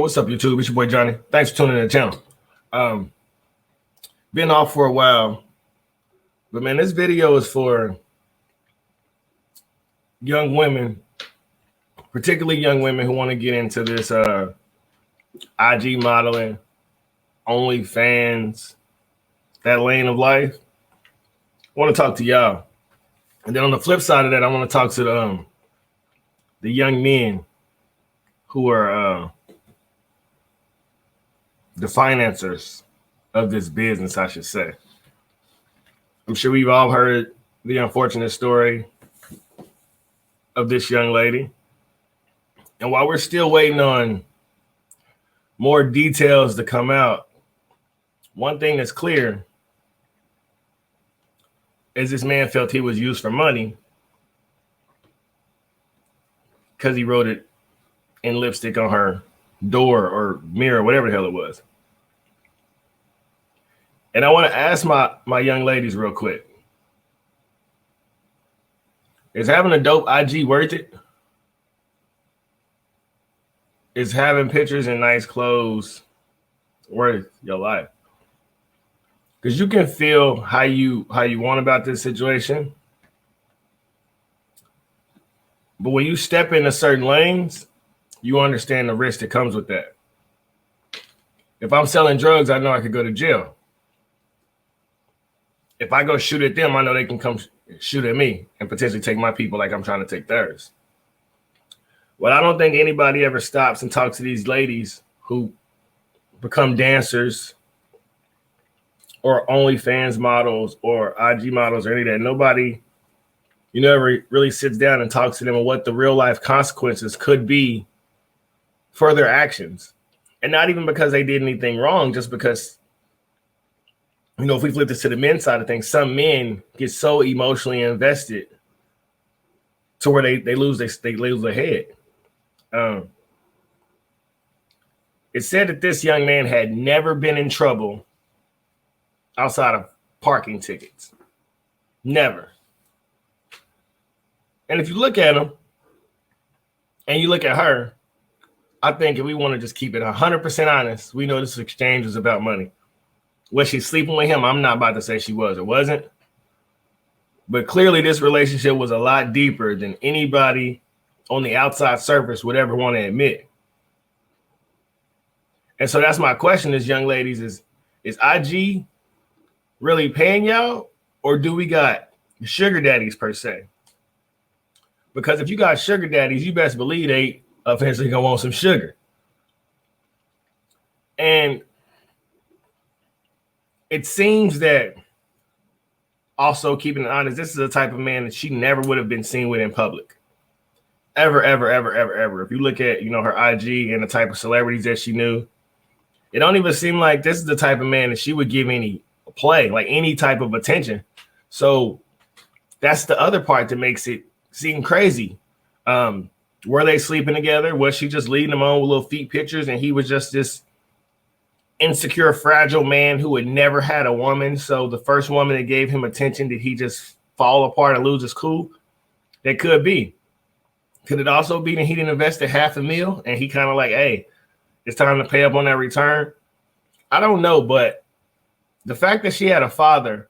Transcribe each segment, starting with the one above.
what's up, YouTube? It's your boy Johnny. Thanks for tuning in to the channel. Been off for a while, but man, this video is for young women, particularly young women who want to get into this IG modeling, OnlyFans, that lane of life. I want to talk to y'all. And then on the flip side of that, I want to talk to the young men who are the financiers of this business, I should say. I'm sure we've all heard the unfortunate story of this young lady. And while we're still waiting on more details to come out, one thing that's clear is this man felt he was used for money because he wrote it in lipstick on her door or mirror, whatever the hell it was. And I want to ask my young ladies real quick. Is having a dope IG worth it? Is having pictures in nice clothes worth your life? Because you can feel how you want about this situation. But when you step into certain lanes, you understand the risk that comes with that. If I'm selling drugs, I know I could go to jail. If I go shoot at them, I know they can come shoot at me and potentially take my people like I'm trying to take theirs. Well, I don't think anybody ever stops and talks to these ladies who become dancers or OnlyFans models or IG models or any of that. Nobody, ever really sits down and talks to them on what the real life consequences could be for their actions. And not even because they did anything wrong, just because, if we flip this to the men's side of things, some men get so emotionally invested to where they lose their head. It said that this young man had never been in trouble outside of parking tickets. Never. And if you look at him and you look at her, I think if we want to just keep it 100% honest, we know this exchange was about money. Was she sleeping with him? I'm not about to say she was or wasn't. But clearly this relationship was a lot deeper than anybody on the outside surface would ever want to admit. And so that's my question is, young ladies, is IG really paying y'all, or do we got sugar daddies per se? Because if you got sugar daddies, you best believe they eventually gonna want some sugar. And it seems that, also keeping it honest, this is the type of man that she never would have been seen with in public. Ever, ever, ever, ever, ever. If you look at, her IG and the type of celebrities that she knew, it don't even seem like this is the type of man that she would give any play, like any type of attention. So that's the other part that makes it seem crazy. Were they sleeping together? Was she just leading him on with little feet pictures and he was just this insecure, fragile man who had never had a woman? So the first woman that gave him attention, did he just fall apart and lose his cool? That could be. Could it also be that he didn't invest $500,000 and he kind of like, hey, it's time to pay up on that return? I don't know, but the fact that she had a father,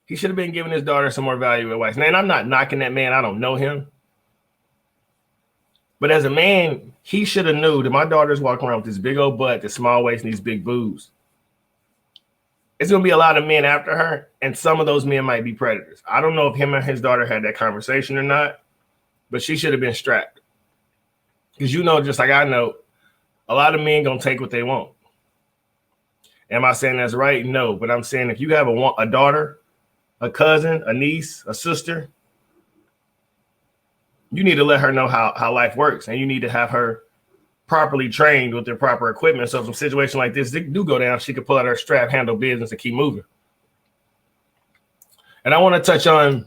he should have been giving his daughter some more valuable advice. And I'm not knocking that man. I don't know him. But as a man, he should have knew that my daughter's walking around with this big old butt, this small waist, and these big boobs. It's going to be a lot of men after her, and some of those men might be predators. I don't know if him and his daughter had that conversation or not, but she should have been strapped. Because just like I know, a lot of men going to take what they want. Am I saying that's right? No, but I'm saying if you have a daughter, a cousin, a niece, a sister, you need to let her know how life works, and you need to have her properly trained with the proper equipment. So if a situation like this do go down, she could pull out her strap, handle business, and keep moving. And I want to touch on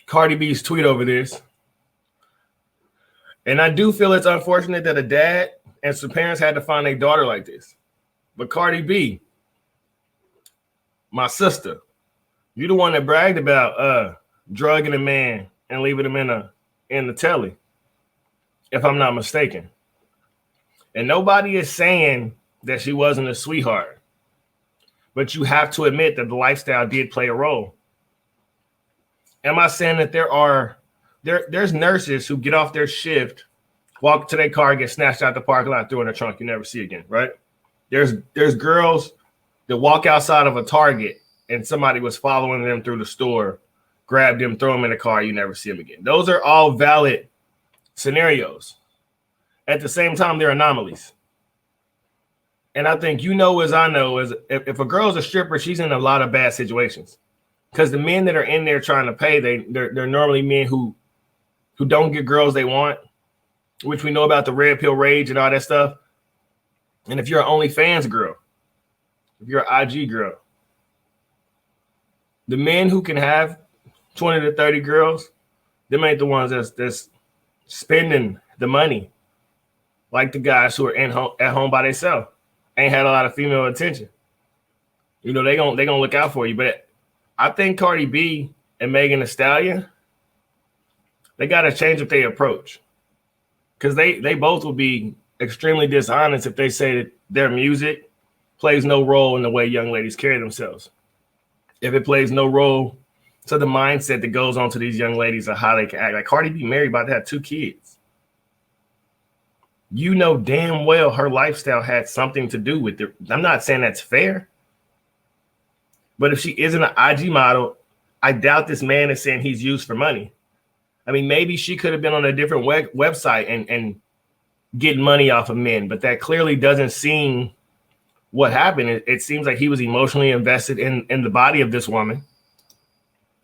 Cardi B's tweet over this. And I do feel it's unfortunate that a dad and some parents had to find their daughter like this. But Cardi B, my sister, you the one that bragged about drugging a man and leaving him in the telly, if I'm not mistaken. And nobody is saying that she wasn't a sweetheart. But you have to admit that the lifestyle did play a role. Am I saying that there's nurses who get off their shift, walk to their car, get snatched out the parking lot, throw in the trunk, you never see again, right? There's girls that walk outside of a Target and somebody was following them through the store, grab them, throw them in the car, you never see them again. Those are all valid scenarios. At the same time, they're anomalies. And I think as I know, is if a girl's a stripper, she's in a lot of bad situations. Because the men that are in there trying to pay, they're normally men who don't get girls they want, which we know about the red pill rage and all that stuff. And if you're an OnlyFans girl, if you're an IG girl, the men who can have 20 to 30 girls, them ain't the ones that's spending the money like the guys who are at home by themselves. Ain't had a lot of female attention. They gonna look out for you. But I think Cardi B and Megan Thee Stallion, they gotta change up their approach. Because they both will be extremely dishonest if they say that their music plays no role in the way young ladies carry themselves. If it plays no role to the mindset that goes on to these young ladies of how they can act. Like Cardi B married, about to have 2 kids. You know damn well her lifestyle had something to do with it. I'm not saying that's fair. But if she isn't an IG model, I doubt this man is saying he's used for money. I mean, maybe she could have been on a different website and getting money off of men, but that clearly doesn't seem what happened. It seems like he was emotionally invested in the body of this woman.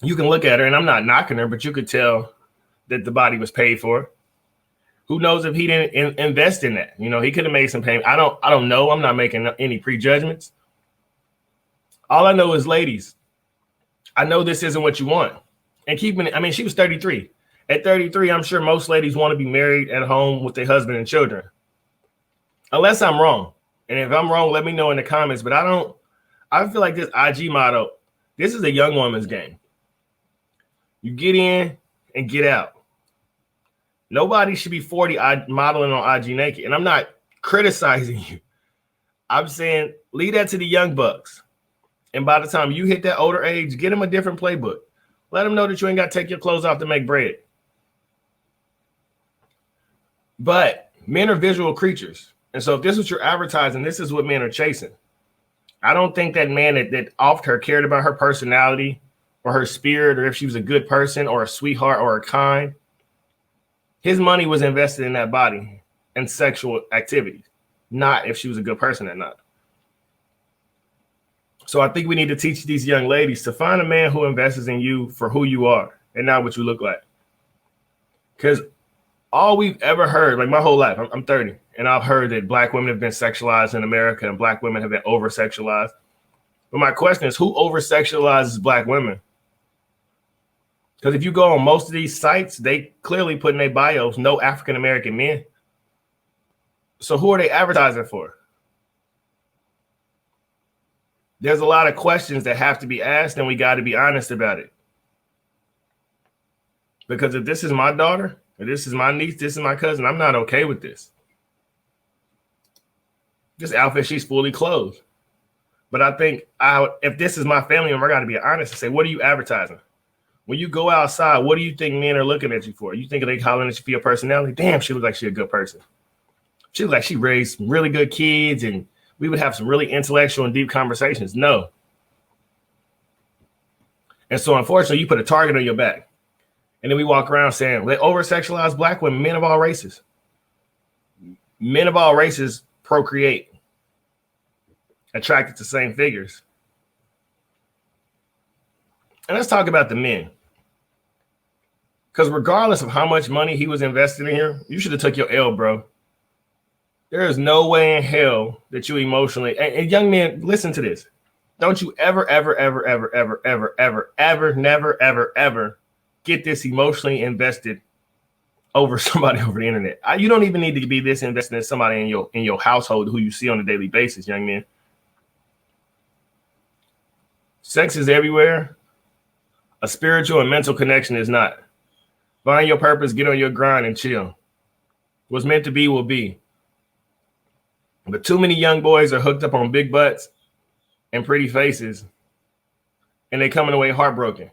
You can look at her, and I'm not knocking her, but you could tell that the body was paid for. Who knows if he didn't invest in that? He could have made some payment. I don't know. I'm not making any prejudgments. All I know is, ladies, I know this isn't what you want. And she was 33. At 33, I'm sure most ladies want to be married at home with their husband and children. Unless I'm wrong. And if I'm wrong, let me know in the comments. But I feel like this IG model, this is a young woman's game. You get in and get out. Nobody should be 40 modeling on IG naked. And I'm not criticizing you. I'm saying leave that to the young bucks. And by the time you hit that older age, get them a different playbook. Let them know that you ain't got to take your clothes off to make bread. But men are visual creatures. And so if this is what you're advertising, this is what men are chasing. I don't think that man that offered her cared about her personality or her spirit, or if she was a good person or a sweetheart or a kind. His money was invested in that body and sexual activity, not if she was a good person or not. So I think we need to teach these young ladies to find a man who invests in you for who you are and not what you look like. Because all we've ever heard, like my whole life, I'm 30, and I've heard that black women have been sexualized in America and black women have been over-sexualized. But my question is, who over-sexualizes black women? Because if you go on most of these sites, they clearly put in their bios, no African-American men. So who are they advertising for? There's a lot of questions that have to be asked, and we got to be honest about it. Because if this is my daughter, or this is my niece, this is my cousin, I'm not okay with this. This outfit, she's fully clothed. But I think if this is my family member, I got to be honest and say, what are you advertising? When you go outside, what do you think men are looking at you for? You think they hollering at you for your personality? Damn, she looks like she's a good person. She looks like she raised really good kids and we would have some really intellectual and deep conversations. No. And so unfortunately, you put a target on your back. And then we walk around saying, they over-sexualize black women, men of all races. Men of all races procreate, attracted to same figures. And let's talk about the men. Because regardless of how much money he was invested in here, you should have took your L, bro. There is no way in hell that you emotionally, and young men, listen to this. Don't you ever, ever, ever, ever, ever, ever, ever, ever, never, ever, ever get this emotionally invested over somebody over the internet. You don't even need to be this invested in somebody in your household who you see on a daily basis, young men. Sex is everywhere. A spiritual and mental connection is not. Find your purpose, get on your grind, and chill. What's meant to be will be. But too many young boys are hooked up on big butts and pretty faces, and they coming away heartbroken.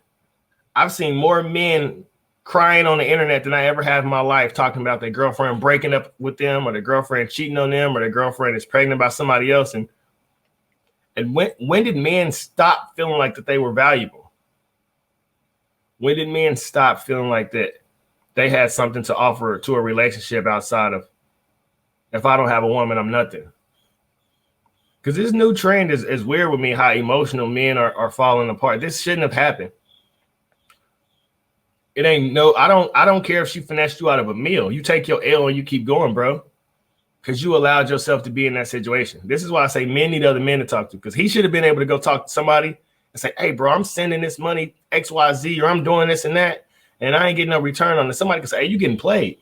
I've seen more men crying on the internet than I ever have in my life, talking about their girlfriend breaking up with them, or their girlfriend cheating on them, or their girlfriend is pregnant by somebody else. And when did men stop feeling like that they were valuable? When did men stop feeling like that they had something to offer to a relationship outside of, if I don't have a woman, I'm nothing? Because this new trend is weird with me, how emotional men are falling apart. This shouldn't have happened. It ain't no, I don't care if she finessed you out of a meal. You take your L and you keep going, bro. Because you allowed yourself to be in that situation. This is why I say men need other men to talk to. Because he should have been able to go talk to somebody and say, hey, bro, I'm sending this money XYZ, or I'm doing this and that, and I ain't getting no return on it. Somebody could say, hey, you getting played.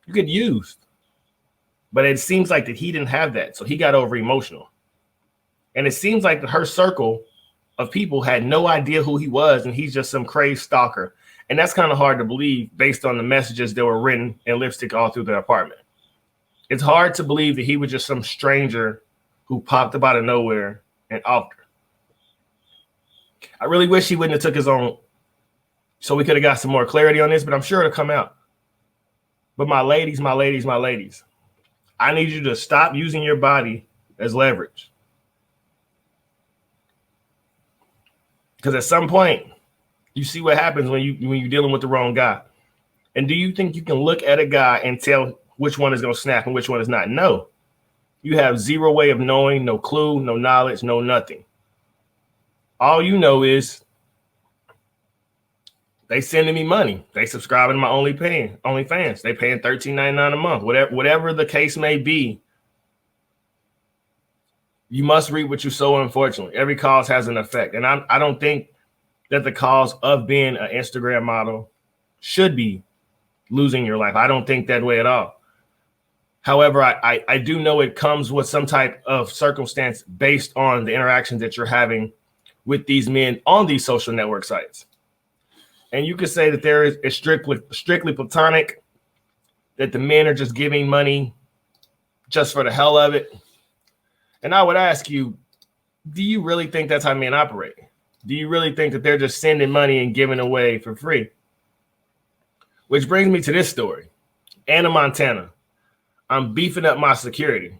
You get used. But it seems like that he didn't have that. So he got over emotional. And it seems like her circle of people had no idea who he was, and he's just some crazed stalker. And that's kind of hard to believe based on the messages that were written in lipstick all through the apartment. It's hard to believe that he was just some stranger who popped up out of nowhere and offed her. I really wish he wouldn't have took his own, so we could have got some more clarity on this, but I'm sure it'll come out. But my ladies, I need you to stop using your body as leverage. Because at some point, you see what happens when you're dealing with the wrong guy. And do you think you can look at a guy and tell which one is going to snap and which one is not? No. You have zero way of knowing, no clue, no knowledge, no nothing. All you know is they sending me money. They subscribing to my OnlyFans. They paying $13.99 a month. Whatever the case may be, you must reap what you sow, unfortunately. Every cause has an effect. And I don't think that the cause of being an Instagram model should be losing your life. I don't think that way at all. However, I do know it comes with some type of circumstance based on the interactions that you're having with these men on these social network sites. And you could say that there is strictly platonic, that the men are just giving money just for the hell of it. And I would ask you, do you really think that's how men operate? Do you really think that they're just sending money and giving away for free? Which brings me to this story. Anna, Montana. I'm beefing up my security.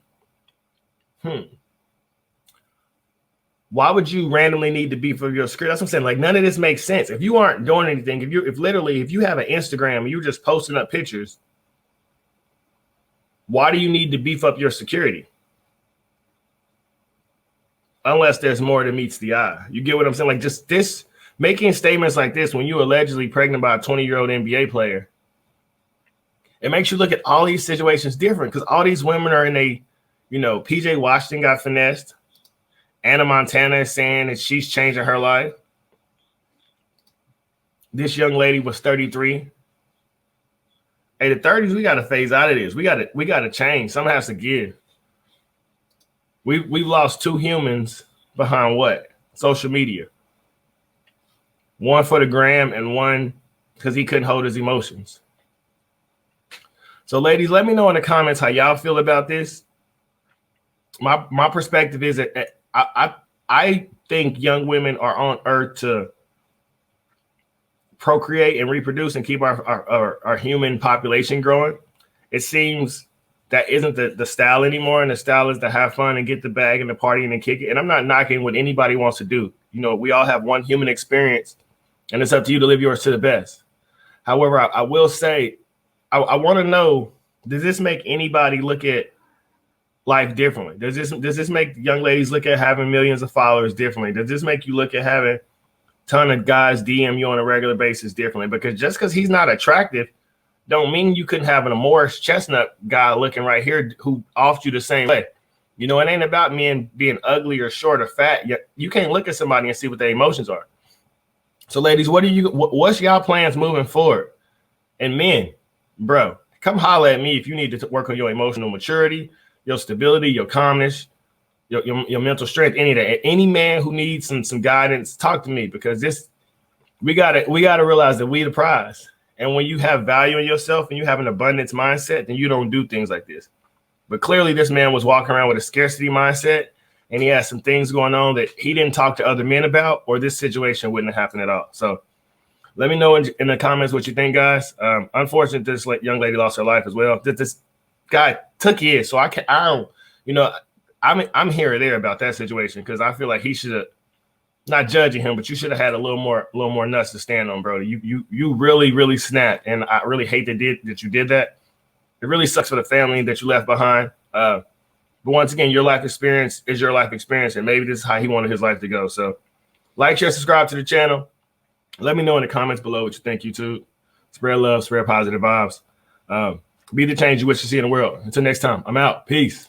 Why would you randomly need to beef up your security? That's what I'm saying. Like, none of this makes sense. If you aren't doing anything, if you have an Instagram and you're just posting up pictures, why do you need to beef up your security? Unless there's more than meets the eye. You get what I'm saying? Like, just this, making statements like this when you're allegedly pregnant by a 20-year-old NBA player, it makes you look at all these situations different, because all these women are in PJ Washington got finessed. Anna Montana is saying that she's changing her life. This young lady was 33. Hey, the 30s, we got to phase out of this. We got to change. Something has to give. We've lost two humans behind what? Social media. One for the gram and one because he couldn't hold his emotions. So, ladies, let me know in the comments how y'all feel about this. My perspective is that I think young women are on earth to procreate and reproduce and keep our human population growing. It seems that isn't the style anymore, and the style is to have fun and get the bag and the party and kick it. And I'm not knocking what anybody wants to do. We all have one human experience, and it's up to you to live yours to the best. However, I will say, I want to know, does this make anybody look at life differently? Does this make young ladies look at having millions of followers differently? Does this make you look at having a ton of guys DM you on a regular basis differently? Because just because he's not attractive don't mean you couldn't have a Morris chestnut guy looking right here who offed you the same way. It ain't about men being ugly or short or fat. You can't look at somebody and see what their emotions are. So, ladies, what's y'all plans moving forward? And men, bro, come holler at me if you need to work on your emotional maturity, your stability, your calmness, your mental strength, any of that. Any man who needs some guidance, talk to me, because we gotta realize that we the prize. And when you have value in yourself and you have an abundance mindset, then you don't do things like this. But clearly this man was walking around with a scarcity mindset, and he had some things going on that he didn't talk to other men about, or this situation wouldn't have happened at all. So let me know in the comments what you think, guys. Unfortunate this young lady lost her life as well. This guy took his, so I don't, you know, I'm here or there about that situation, because I feel like he should have, not judging him, but you should have had a little more nuts to stand on, bro. You really snapped, and I really hate that you did that. It really sucks for the family that you left behind. But once again, your life experience is your life experience, and maybe this is how he wanted his life to go. So like, share, subscribe to the channel. Let me know in the comments below what you think, YouTube. Spread love, spread positive vibes. Be the change you wish to see in the world. Until next time, I'm out. Peace.